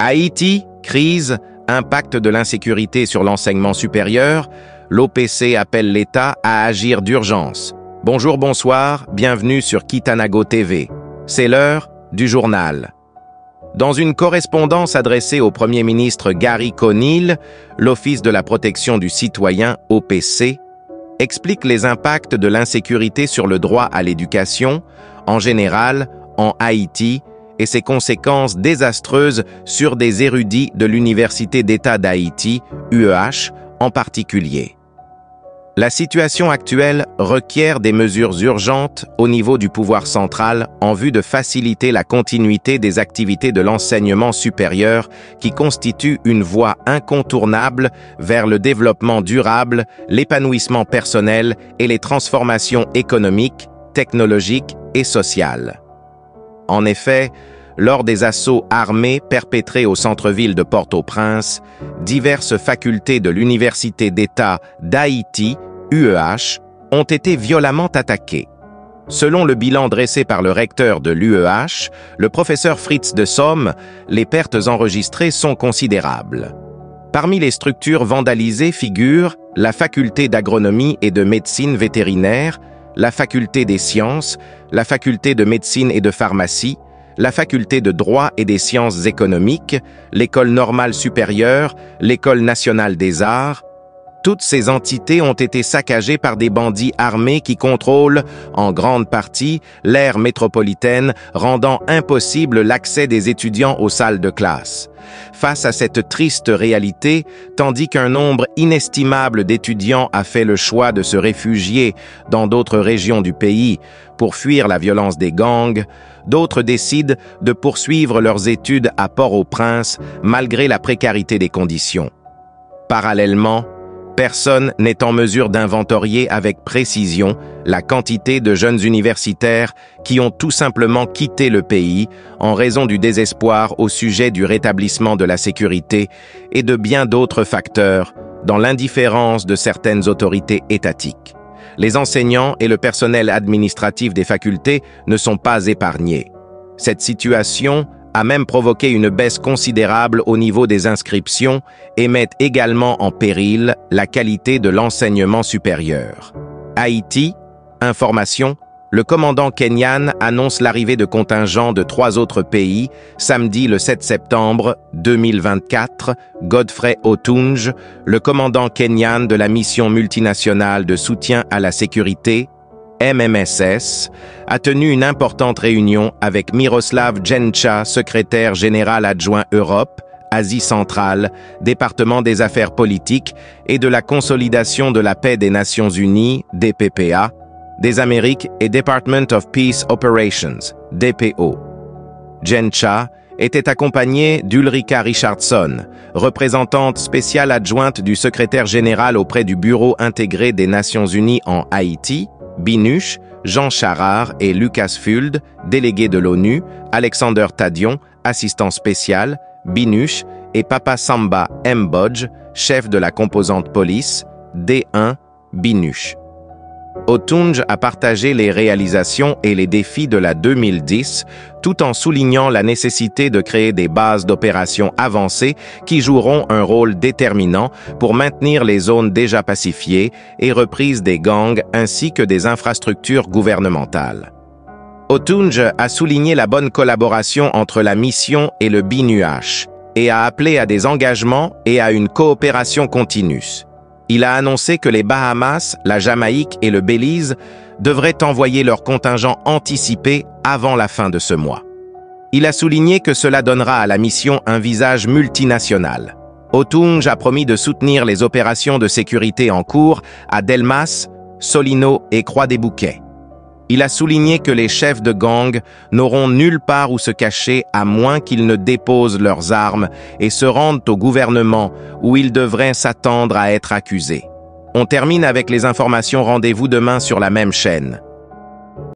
Haïti, crise, impact de l'insécurité sur l'enseignement supérieur, l'OPC appelle l'État à agir d'urgence. Bonjour, bonsoir, bienvenue sur Kitanago TV. C'est l'heure du journal. Dans une correspondance adressée au Premier ministre Gary Conille, l'Office de la protection du citoyen, OPC, explique les impacts de l'insécurité sur le droit à l'éducation, en général, en Haïti, et ses conséquences désastreuses sur des érudits de l'Université d'État d'Haïti, UEH, en particulier. La situation actuelle requiert des mesures urgentes au niveau du pouvoir central en vue de faciliter la continuité des activités de l'enseignement supérieur qui constituent une voie incontournable vers le développement durable, l'épanouissement personnel et les transformations économiques, technologiques et sociales. En effet, lors des assauts armés perpétrés au centre-ville de Port-au-Prince, diverses facultés de l'Université d'État d'Haïti, UEH, ont été violemment attaquées. Selon le bilan dressé par le recteur de l'UEH, le professeur Fritz de Somme, les pertes enregistrées sont considérables. Parmi les structures vandalisées figurent la faculté d'agronomie et de médecine vétérinaire, la faculté des sciences, la faculté de médecine et de pharmacie, la faculté de droit et des sciences économiques, l'école normale supérieure, l'école nationale des arts. Toutes ces entités ont été saccagées par des bandits armés qui contrôlent, en grande partie, l'aire métropolitaine, rendant impossible l'accès des étudiants aux salles de classe. Face à cette triste réalité, tandis qu'un nombre inestimable d'étudiants a fait le choix de se réfugier dans d'autres régions du pays pour fuir la violence des gangs, d'autres décident de poursuivre leurs études à Port-au-Prince malgré la précarité des conditions. Parallèlement, personne n'est en mesure d'inventorier avec précision la quantité de jeunes universitaires qui ont tout simplement quitté le pays en raison du désespoir au sujet du rétablissement de la sécurité et de bien d'autres facteurs dans l'indifférence de certaines autorités étatiques. Les enseignants et le personnel administratif des facultés ne sont pas épargnés. Cette situation a même provoqué une baisse considérable au niveau des inscriptions et met également en péril la qualité de l'enseignement supérieur. Haïti, information, le commandant Kenyan annonce l'arrivée de contingents de 3 autres pays samedi le 7 septembre 2024. Godfrey Otunge, le commandant Kenyan de la mission multinationale de soutien à la sécurité, MMSS, a tenu une importante réunion avec Miroslav Djencha, secrétaire général adjoint Europe, Asie centrale, département des affaires politiques et de la consolidation de la paix des Nations Unies, DPPA, des Amériques et Department of Peace Operations, DPO. Djencha était accompagné d'Ulrika Richardson, représentante spéciale adjointe du secrétaire général auprès du Bureau intégré des Nations Unies en Haïti, BINUSH, Jean Charard et Lucas Fuld, délégués de l'ONU, Alexander Tadion, assistant spécial, BINUSH, et Papa Samba Mbodj, chef de la composante police, D1, BINUSH. Otunge a partagé les réalisations et les défis de la 2010, tout en soulignant la nécessité de créer des bases d'opérations avancées qui joueront un rôle déterminant pour maintenir les zones déjà pacifiées et reprises des gangs ainsi que des infrastructures gouvernementales. Otunge a souligné la bonne collaboration entre la mission et le BINUH et a appelé à des engagements et à une coopération continue. Il a annoncé que les Bahamas, la Jamaïque et le Belize devraient envoyer leurs contingents anticipés avant la fin de ce mois. Il a souligné que cela donnera à la mission un visage multinational. Otunge a promis de soutenir les opérations de sécurité en cours à Delmas, Solino et Croix-des-Bouquets. Il a souligné que les chefs de gang n'auront nulle part où se cacher à moins qu'ils ne déposent leurs armes et se rendent au gouvernement où ils devraient s'attendre à être accusés. On termine avec les informations. Rendez-vous demain sur la même chaîne.